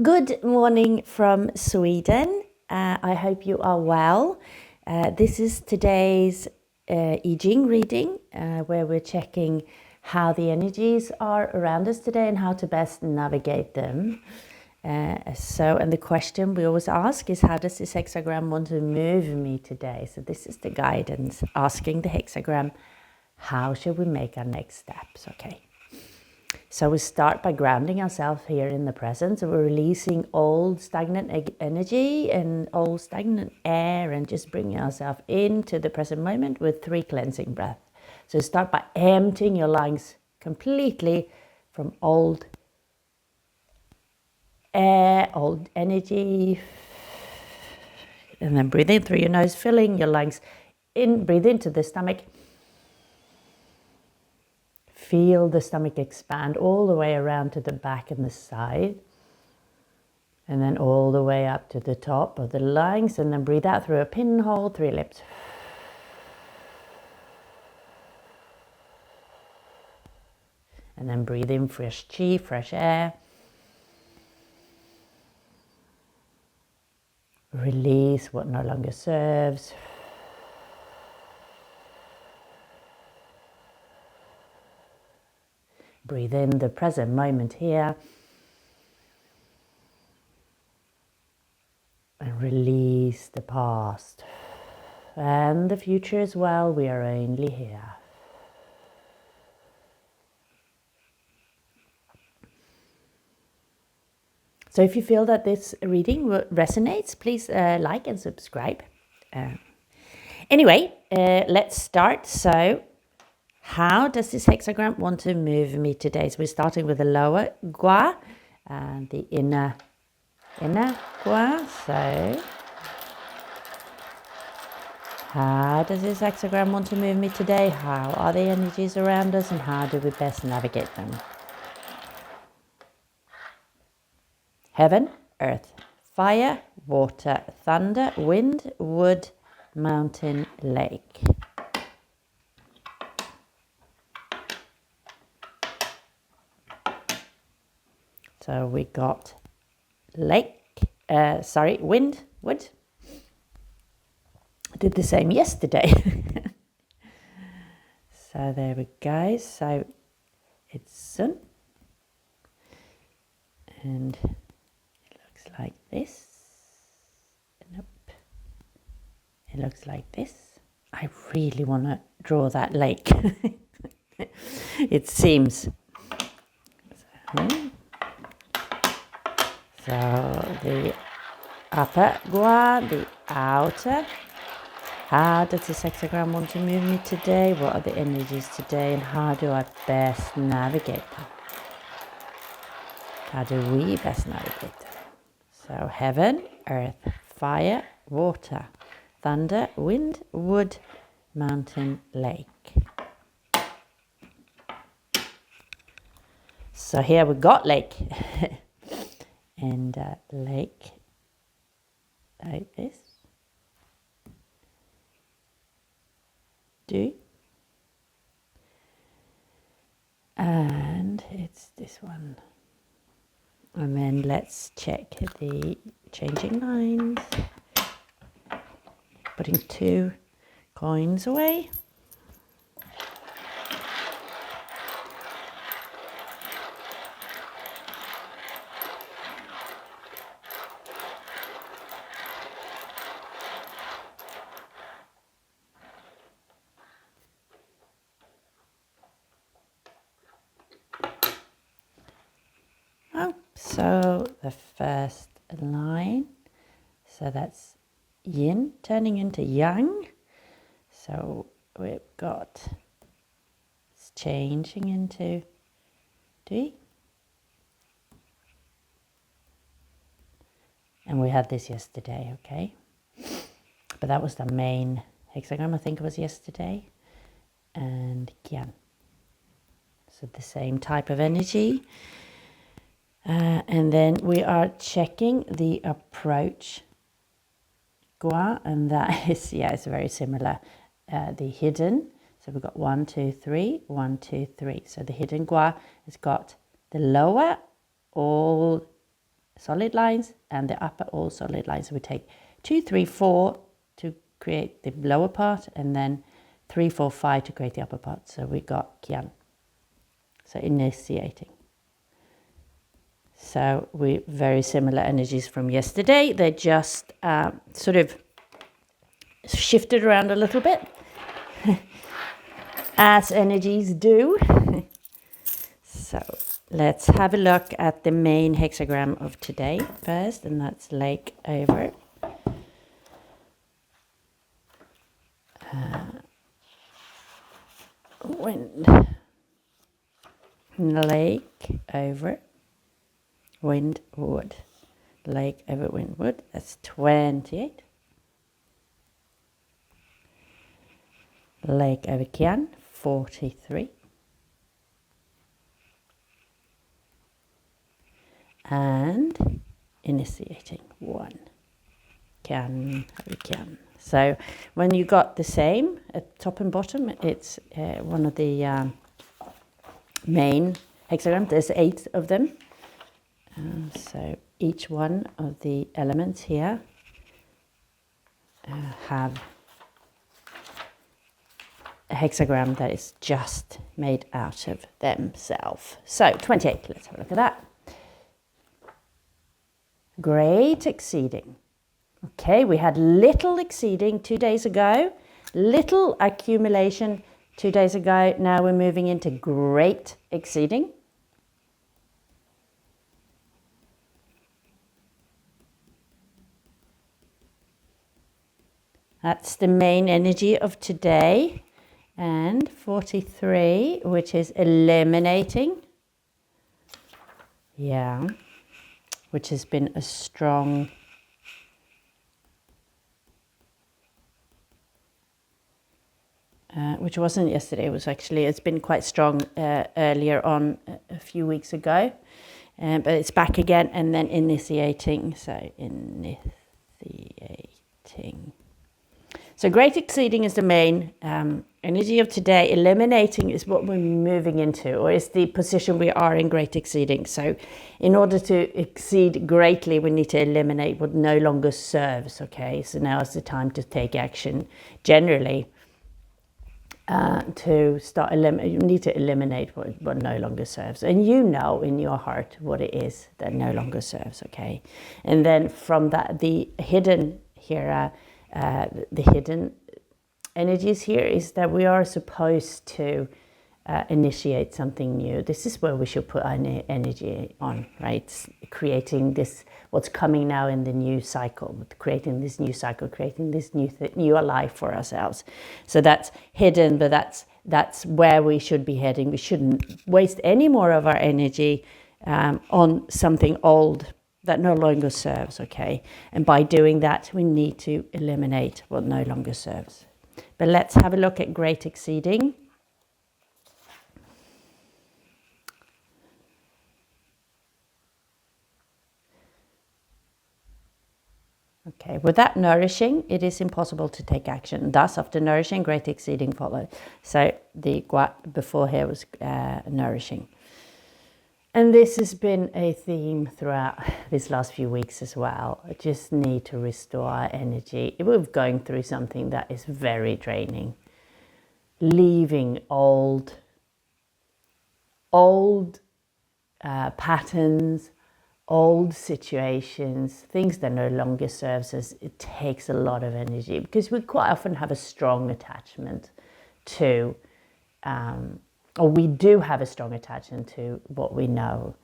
Good morning from Sweden. I hope you are well. This is today's I Ching reading where we're checking how the energies are around us today and how to best navigate them. And the question we always ask is, how does this hexagram want to move me today? So this is the guidance, asking the hexagram, how should we make our next steps? Okay. So we start by grounding ourselves here in the present. So we're releasing old stagnant energy and old stagnant air and just bringing ourselves into the present moment with 3 cleansing breaths. So start by emptying your lungs completely from old air, old energy. And then breathe in through your nose, filling your lungs in, breathe into the stomach. Feel the stomach expand all the way around to the back and the side. And then all the way up to the top of the lungs. And then breathe out through a pinhole, 3 lips. And then breathe in fresh chi, fresh air. Release what no longer serves. Breathe in the present moment here. And release the past. And the future as well, we are only here. So if you feel that this reading resonates, please like and subscribe. Anyway, let's start. So how does this hexagram want to move me today? So we're starting with the lower gua and the inner gua. So how does this hexagram want to move me today? How are the energies around us and how do we best navigate them? Heaven, earth, fire, water, thunder, wind, wood, mountain, lake. So we got wind, wood. I did the same yesterday. So there we go. So it's sun. And it looks like this. Nope. It looks like this. I really want to draw that lake. It seems. So the upper gua, the outer. How does this hexagram want to move me today? What are the energies today and how do I best navigate them? How do we best navigate them? So heaven, earth, fire, water, thunder, wind, wood, mountain, lake. So here we got lake. And lake like this. And it's this one. And then let's check the changing lines. Putting 2 coins away. So the first line, so that's yin turning into yang. So we've got, it's changing into di. And we had this yesterday, okay? But that was the main hexagram, I think it was yesterday. And qian. So the same type of energy. And then we are checking the approach gua, and that is, it's very similar. The hidden, so we've got 1, 2, 3, 1, 2, 3. So the hidden gua has got the lower, all solid lines and the upper all solid lines. So we take 2, 3, 4 to create the lower part, and then 3, 4, 5 to create the upper part. So we got Kian. So initiating. So we very similar energies from yesterday. They just sort of shifted around a little bit, as energies do. So let's have a look at the main hexagram of today first, and that's lake over. Wind. Lake over. Wind, wood. Lake over wind, wood. That's 28. Lake over Kian, 43. And initiating 1. Kian over Kian. So when you got the same at top and bottom, it's one of the main hexagrams. There's 8 of them. So each one of the elements here have a hexagram that is just made out of themselves. So 28, let's have a look at that. Great exceeding. Okay, we had little exceeding 2 days ago, little accumulation 2 days ago. Now we're moving into great exceeding. That's the main energy of today. And 43, which is eliminating. Yeah, which has been a strong which wasn't yesterday, it was actually, it's been quite strong earlier on a few weeks ago. But it's back again, and then initiating. So initiating. So great exceeding is the main energy of today. Eliminating is what we're moving into, or is the position we are in great exceeding. So in order to exceed greatly, we need to eliminate what no longer serves, okay? So now is the time to take action generally. To start you need to eliminate what no longer serves, and you know in your heart what it is that no longer serves, okay? And then from that, the hidden here, the hidden energies here is that we are supposed to initiate something new. This is where we should put our energy on, right? Creating this, what's coming now in the new cycle, creating this new cycle, creating this new life for ourselves. So that's hidden, but that's where we should be heading. We shouldn't waste any more of our energy on something old that no longer serves, okay? And by doing that, we need to eliminate what no longer serves. But let's have a look at great exceeding. Okay, without nourishing, it is impossible to take action. Thus, after nourishing, great exceeding followed. So the gua before here was nourishing. And this has been a theme throughout these last few weeks as well. I just need to restore our energy. We're going through something that is very draining. Leaving old patterns, old situations, things that no longer serves us. It takes a lot of energy because we quite often have a strong attachment to, or we do have a strong attachment to what we know.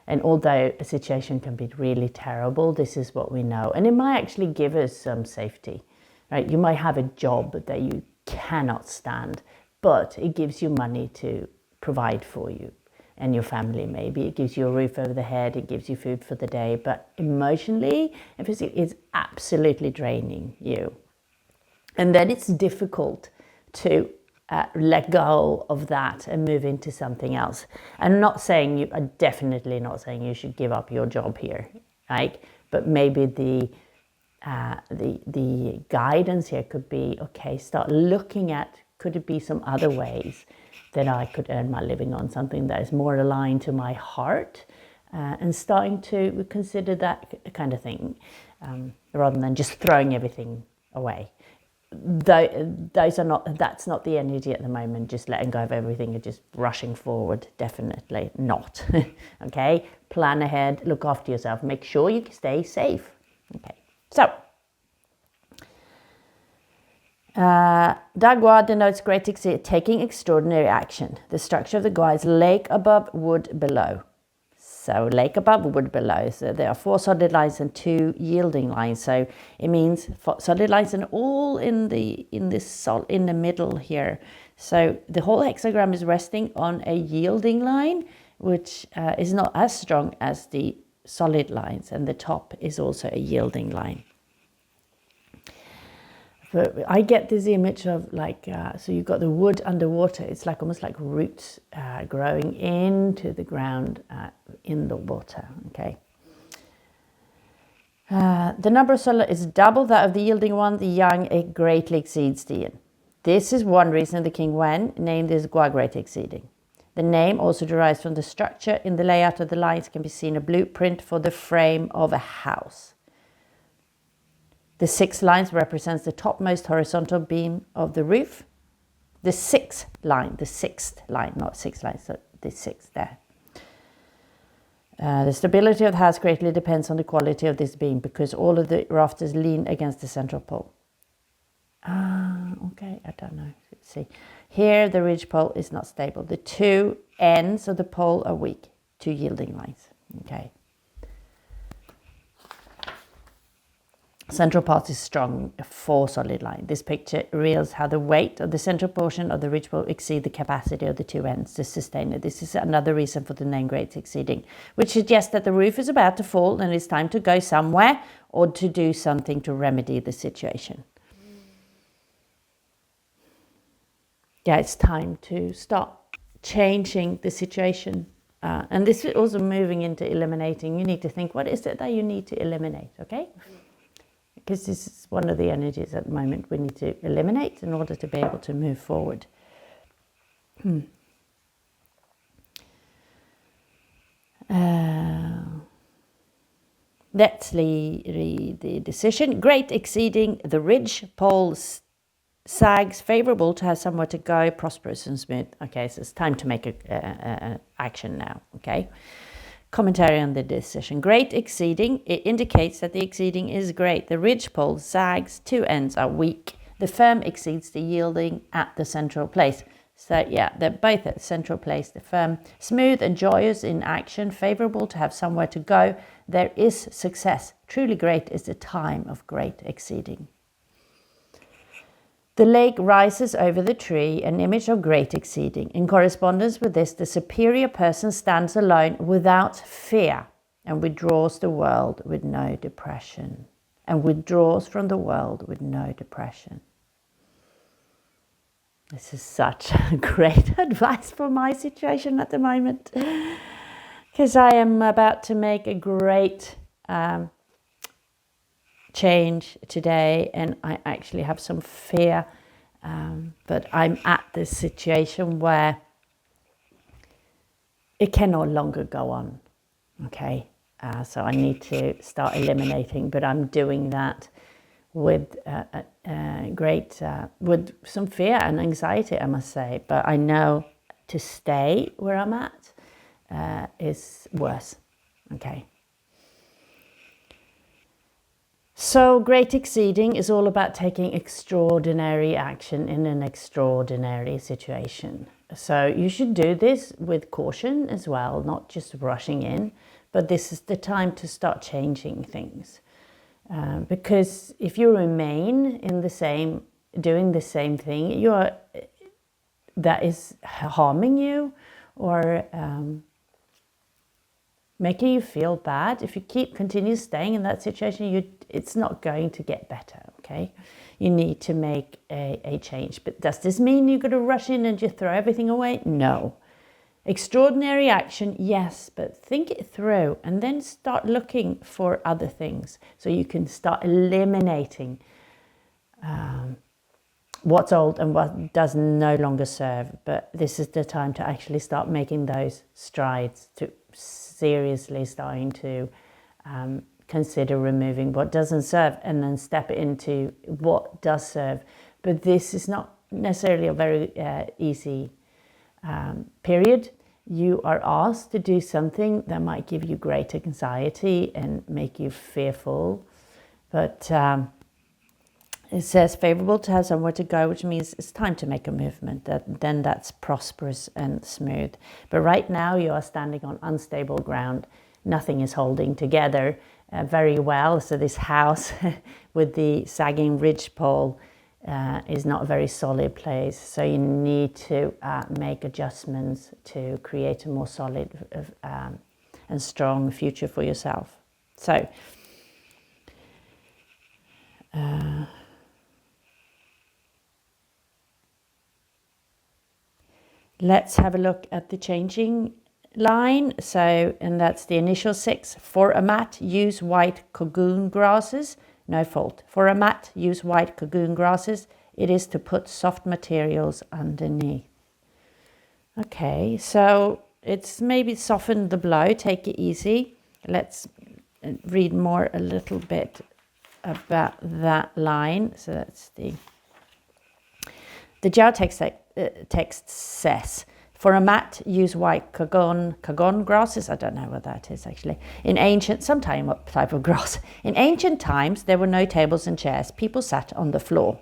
And although a situation can be really terrible, this is what we know. And it might actually give us some safety, right? You might have a job that you cannot stand, but it gives you money to provide for you and your family. Maybe it gives you a roof over the head, it gives you food for the day, but emotionally and physically it's absolutely draining you. And then it's difficult to let go of that and move into something else. I'm definitely not saying you should give up your job here, right? But maybe the guidance here could be, okay, start looking at, could it be some other ways that I could earn my living on, something that is more aligned to my heart, and starting to consider that kind of thing, rather than just throwing everything away. That's not the energy at the moment, just letting go of everything and just rushing forward. Definitely not. Okay, plan ahead, look after yourself, make sure you stay safe. Okay, so Dagwa denotes great taking extraordinary action. The structure of the Gua is lake above, wood below. So lake above, wood below. So there are 4 solid lines and 2 yielding lines. So it means solid lines and all in the middle here. So the whole hexagram is resting on a yielding line, which is not as strong as the solid lines, and the top is also a yielding line. But I get this image of like, so you've got the wood underwater. It's like almost like roots growing into the ground in the water, okay? The number of solar is double that of the yielding one. The yang, it greatly exceeds the yin. This is one reason the King Wen named this Gua great exceeding. The name also derives from the structure. In the layout of the lines can be seen a blueprint for the frame of a house. The 6 lines represents the topmost horizontal beam of the roof. The sixth line, not 6 lines, so the 6th there. The stability of the house greatly depends on the quality of this beam, because all of the rafters lean against the central pole. Okay, I don't know. Let's see. Here the ridge pole is not stable. The 2 ends of the pole are weak, 2 yielding lines. Okay. Central part is strong, a 4 solid line. This picture reveals how the weight of the central portion of the ridge pole exceed the capacity of the 2 ends to sustain it. This is another reason for the name great exceeding, which suggests that the roof is about to fall and it's time to go somewhere or to do something to remedy the situation. Yeah, it's time to start changing the situation. And this is also moving into eliminating. You need to think, what is it that you need to eliminate, okay? Because this is one of the energies at the moment we need to eliminate in order to be able to move forward. Let's read the decision. Great exceeding the ridge pole sags, favorable to have somewhere to go, prosperous and smooth. Okay, so it's time to make a action now, okay? Commentary on the decision. Great exceeding, it indicates that the exceeding is great. The ridge pole sags, 2 ends are weak. The firm exceeds the yielding at the central place. So yeah, they're both at the central place. The firm, smooth and joyous in action, favorable to have somewhere to go. There is success. Truly great is the time of great exceeding. The lake rises over the tree, an image of great exceeding. In correspondence with this, the superior person stands alone without fear and withdraws the world with no depression. And withdraws from the world with no depression. This is such great advice for my situation at the moment. Because I am about to make a great change today, and I actually have some fear, but I'm at this situation where it can no longer go on, okay? So I need to start eliminating, but I'm doing that with with some fear and anxiety, I must say. But I know to stay where I'm at is worse, okay? So great exceeding is all about taking extraordinary action in an extraordinary situation. So you should do this with caution as well, not just rushing in, but this is the time to start changing things. Because if you remain in doing the same thing, that is harming you or making you feel bad. If you continue staying in that situation, it's not going to get better, okay? You need to make a change. But does this mean you're going to rush in and just throw everything away? No. Extraordinary action, yes, but think it through and then start looking for other things so you can start eliminating what's old and what does no longer serve. But this is the time to actually start making those strides, to seriously starting to consider removing what doesn't serve and then step into what does serve. But this is not necessarily a very easy period. You are asked to do something that might give you great anxiety and make you fearful. But it says favorable to have somewhere to go, which means it's time to make a movement. Then that's prosperous and smooth. But right now you are standing on unstable ground. Nothing is holding together very well. So this house with the sagging ridgepole is not a very solid place. So you need to make adjustments to create a more solid and strong future for yourself. So let's have a look at the changing line. So, and that's the initial 6. For a mat, use white cocoon grasses. No fault. For a mat, use white cocoon grasses. It is to put soft materials underneath. Okay, so it's maybe soften the blow, take it easy. Let's read more a little bit about that line. So that's the Jiao text says, for a mat, use white cagon grasses. I don't know what that is actually. In ancient, some type of grass. In ancient times, there were no tables and chairs. People sat on the floor.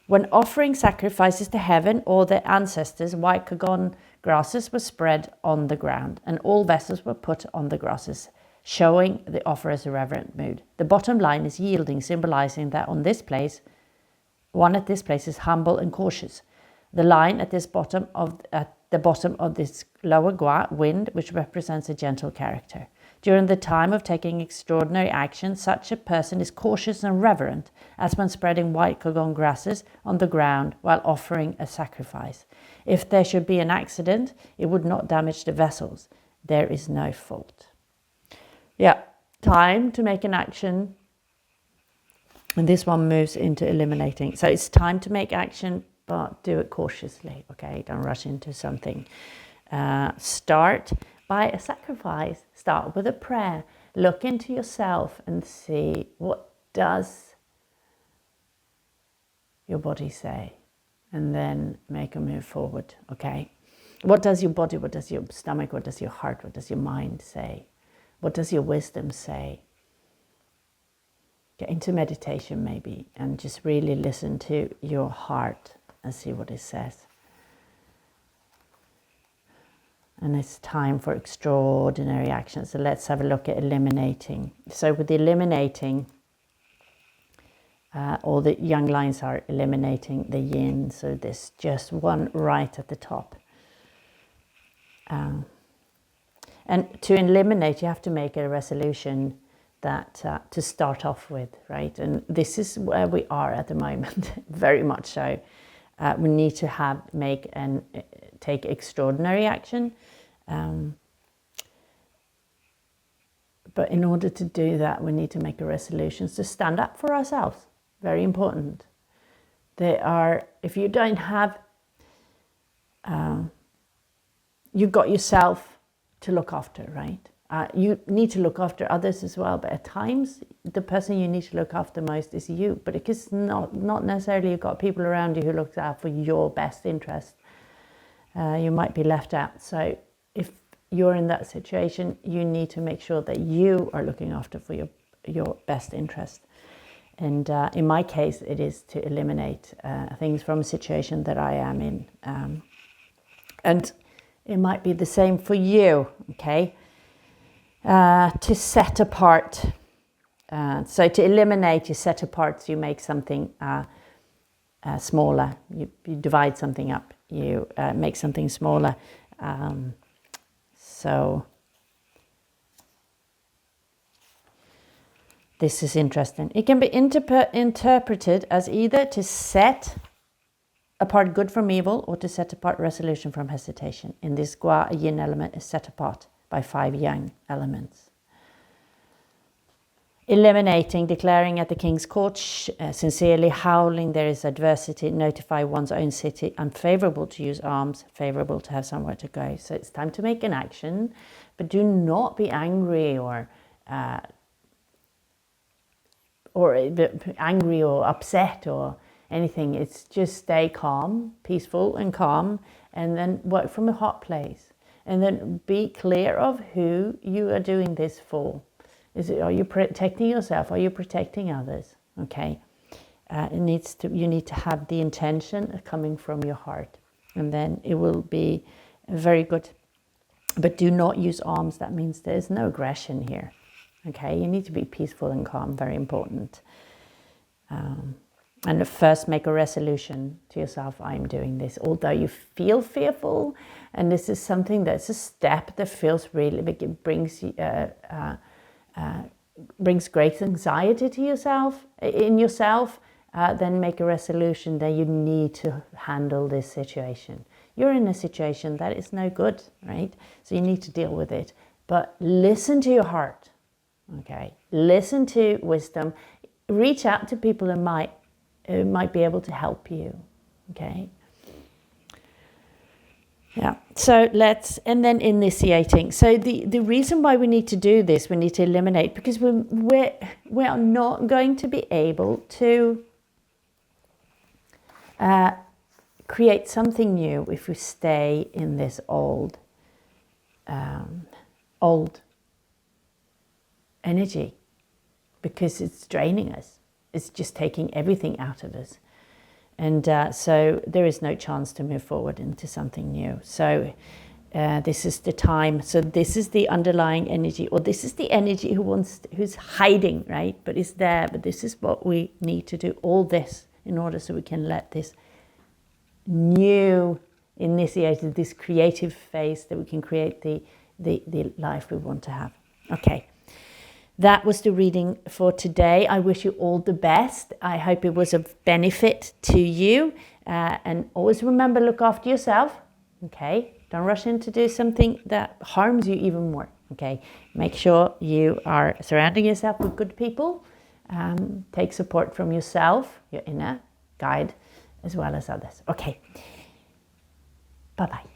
When offering sacrifices to heaven or their ancestors, white cagon grasses were spread on the ground, and all vessels were put on the grasses, showing the offerer's reverent mood. The bottom line is yielding, symbolizing that one at this place is humble and cautious. The line at the bottom of this lower gua, wind, which represents a gentle character. During the time of taking extraordinary action, such a person is cautious and reverent, as when spreading white cagon grasses on the ground while offering a sacrifice. If there should be an accident, it would not damage the vessels. There is no fault. Yeah, time to make an action. And this one moves into eliminating. So it's time to make action, but do it cautiously, okay? Don't rush into something. Start by a sacrifice. Start with a prayer. Look into yourself and see, what does your body say? And then make a move forward, okay? What does your body, what does your stomach, what does your heart, what does your mind say? What does your wisdom say? Get into meditation maybe and just really listen to your heart and see what it says. And it's time for extraordinary action. So let's have a look at eliminating. So with the eliminating, all the young lines are eliminating the yin. So there's just one right at the top. And to eliminate, you have to make a resolution that to start off with, right? And this is where we are at the moment, very much so. We need to take extraordinary action. But in order to do that, we need to make a resolution to stand up for ourselves. Very important. If you don't have, you've got yourself to look after, right? You need to look after others as well, but at times the person you need to look after most is you. But it's not necessarily you've got people around you who looks out for your best interest. You might be left out. So if you're in that situation, you need to make sure that you are looking after for your best interest. And in my case, it is to eliminate things from a situation that I am in. And it might be the same for you, okay? To set apart. So to eliminate, you set apart, so you make something smaller. You divide something up. You make something smaller. So this is interesting. It can be interpreted as either to set apart good from evil or to set apart resolution from hesitation. In this gua, a yin element is set apart by 5 yang elements. Eliminating, declaring at the king's court, sincerely howling there is adversity, notify one's own city, unfavorable to use arms, favorable to have somewhere to go. So it's time to make an action, but do not be angry or upset or anything. It's just stay calm, peaceful and calm, and then work from a hot place. And then be clear of who you are doing this for. Are you protecting yourself? Are you protecting others? Okay. You need to have the intention coming from your heart, and then it will be very good. But do not use arms. That means there's no aggression here. Okay. You need to be peaceful and calm. Very important. And first make a resolution to yourself. I'm doing this. Although you feel fearful, and this is something that's a step that feels really big. It brings great anxiety to yourself, then make a resolution that you need to handle this situation. You're in a situation that is no good, right? So you need to deal with it. But listen to your heart, okay? Listen to wisdom. Reach out to people who might be able to help you, okay? Yeah, so and then initiating. So the reason why we need to do this, we need to eliminate, because we are not going to be able to create something new if we stay in this old energy, because it's draining us. It's just taking everything out of us. And so there is no chance to move forward into something new. So this is the time. So this is the underlying energy, or this is the energy who's hiding, right? But it's there. But this is what we need to do. All this in order so we can let this new initiated, this creative phase, that we can create the life we want to have. Okay. That was the reading for today. I wish you all the best. I hope it was of benefit to you. And always remember, look after yourself. Okay? Don't rush in to do something that harms you even more. Okay? Make sure you are surrounding yourself with good people. Take support from yourself, your inner guide, as well as others. Okay. Bye-bye.